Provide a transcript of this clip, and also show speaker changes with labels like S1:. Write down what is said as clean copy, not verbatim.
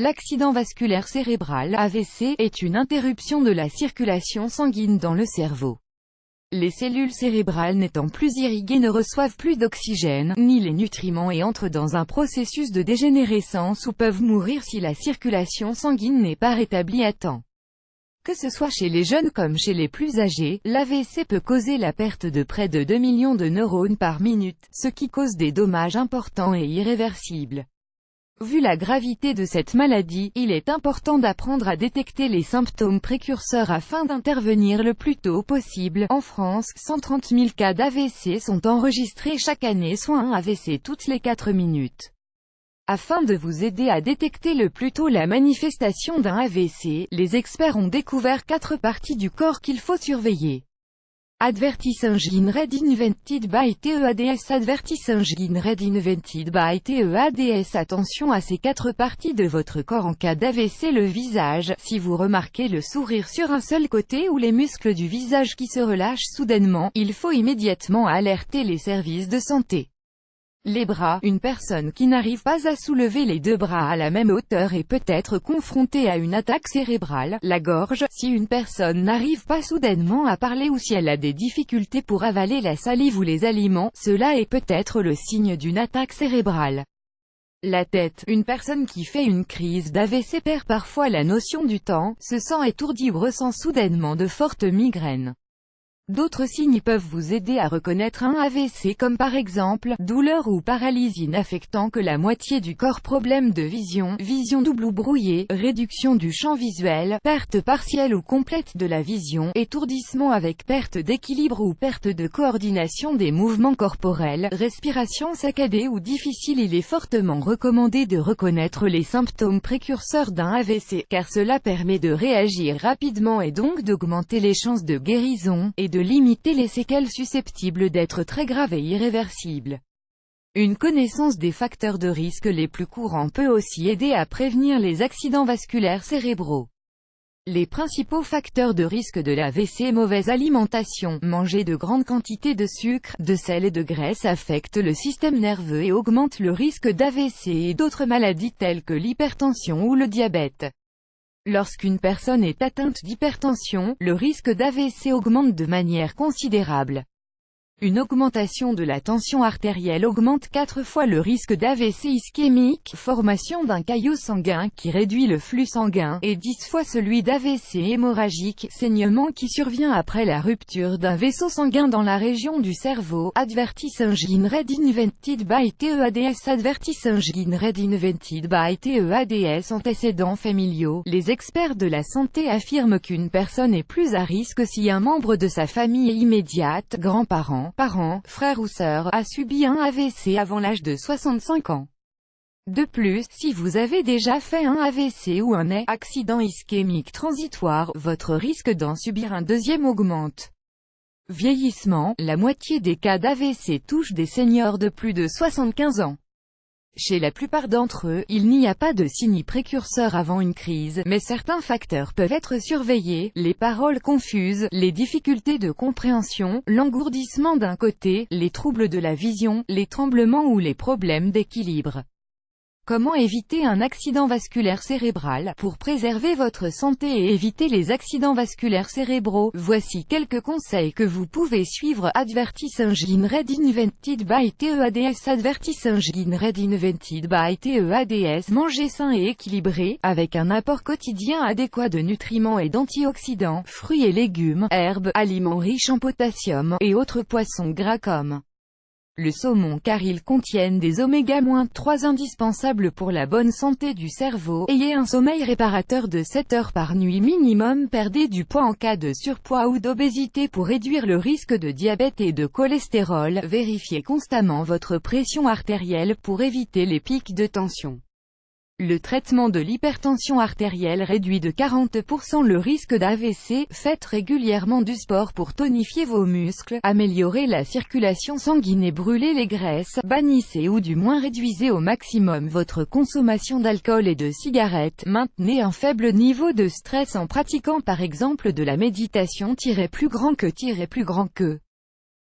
S1: L'accident vasculaire cérébral (AVC) est une interruption de la circulation sanguine dans le cerveau. Les cellules cérébrales n'étant plus irriguées ne reçoivent plus d'oxygène, ni les nutriments et entrent dans un processus de dégénérescence ou peuvent mourir si la circulation sanguine n'est pas rétablie à temps. Que ce soit chez les jeunes comme chez les plus âgés, l'AVC peut causer la perte de près de 2 millions de neurones par minute, ce qui cause des dommages importants et irréversibles. Vu la gravité de cette maladie, il est important d'apprendre à détecter les symptômes précurseurs afin d'intervenir le plus tôt possible. En France, 130 000 cas d'AVC sont enregistrés chaque année, soit un AVC toutes les 4 minutes. Afin de vous aider à détecter le plus tôt la manifestation d'un AVC, les experts ont découvert 4 parties du corps qu'il faut surveiller. Advertise Engine Red Invented by TEADS. Advertise Engine Red Invented by TEADS. Attention à ces 4 parties de votre corps en cas d'AVC. Le visage, si vous remarquez le sourire sur un seul côté ou les muscles du visage qui se relâchent soudainement, il faut immédiatement alerter les services de santé. Les bras, une personne qui n'arrive pas à soulever les 2 bras à la même hauteur est peut-être confrontée à une attaque cérébrale. La gorge, si une personne n'arrive pas soudainement à parler ou si elle a des difficultés pour avaler la salive ou les aliments, cela est peut-être le signe d'une attaque cérébrale. La tête, une personne qui fait une crise d'AVC perd parfois la notion du temps, se sent étourdie ou ressent soudainement de fortes migraines. D'autres signes peuvent vous aider à reconnaître un AVC comme par exemple, douleur ou paralysie n'affectant que la moitié du corps, problème de vision, vision double ou brouillée, réduction du champ visuel, perte partielle ou complète de la vision, étourdissement avec perte d'équilibre ou perte de coordination des mouvements corporels, respiration saccadée ou difficile. Il est fortement recommandé de reconnaître les symptômes précurseurs d'un AVC, car cela permet de réagir rapidement et donc d'augmenter les chances de guérison, et de limiter les séquelles susceptibles d'être très graves et irréversibles. Une connaissance des facteurs de risque les plus courants peut aussi aider à prévenir les accidents vasculaires cérébraux. Les principaux facteurs de risque de l'AVC: mauvaise alimentation, manger de grandes quantités de sucre, de sel et de graisse affecte le système nerveux et augmente le risque d'AVC et d'autres maladies telles que l'hypertension ou le diabète. Lorsqu'une personne est atteinte d'hypertension, le risque d'AVC augmente de manière considérable. Une augmentation de la tension artérielle augmente 4 fois le risque d'AVC ischémique, formation d'un caillot sanguin qui réduit le flux sanguin, et 10 fois celui d'AVC hémorragique, saignement qui survient après la rupture d'un vaisseau sanguin dans la région du cerveau. Advertise Engine Red Invented by TEADS. Advertise Engine Red Invented by TEADS. Antécédents familiaux. Les experts de la santé affirment qu'une personne est plus à risque si un membre de sa famille immédiate, grands-parents, parents, frères ou sœurs, a subi un AVC avant l'âge de 65 ans. De plus, si vous avez déjà fait un AVC ou un accident ischémique transitoire, votre risque d'en subir un deuxième augmente. Vieillissement, la moitié des cas d'AVC touchent des seniors de plus de 75 ans. Chez la plupart d'entre eux, il n'y a pas de signes précurseurs avant une crise, mais certains facteurs peuvent être surveillés: les paroles confuses, les difficultés de compréhension, l'engourdissement d'un côté, les troubles de la vision, les tremblements ou les problèmes d'équilibre. Comment éviter un accident vasculaire cérébral? Pour préserver votre santé et éviter les accidents vasculaires cérébraux, voici quelques conseils que vous pouvez suivre. Advertise Engine Red Invented by TEADS. Advertise Engine Red Invented by TEADS. Manger sain et équilibré, avec un apport quotidien adéquat de nutriments et d'antioxydants, fruits et légumes, herbes, aliments riches en potassium, et autres poissons gras comme le saumon, car ils contiennent des oméga-3 indispensables pour la bonne santé du cerveau. Ayez un sommeil réparateur de 7 heures par nuit minimum. Perdez du poids en cas de surpoids ou d'obésité pour réduire le risque de diabète et de cholestérol. Vérifiez constamment votre pression artérielle pour éviter les pics de tension. Le traitement de l'hypertension artérielle réduit de 40% le risque d'AVC. Faites régulièrement du sport pour tonifier vos muscles, améliorer la circulation sanguine et brûler les graisses. Bannissez ou du moins réduisez au maximum votre consommation d'alcool et de cigarettes. Maintenez un faible niveau de stress en pratiquant par exemple de la méditation. Plus grand que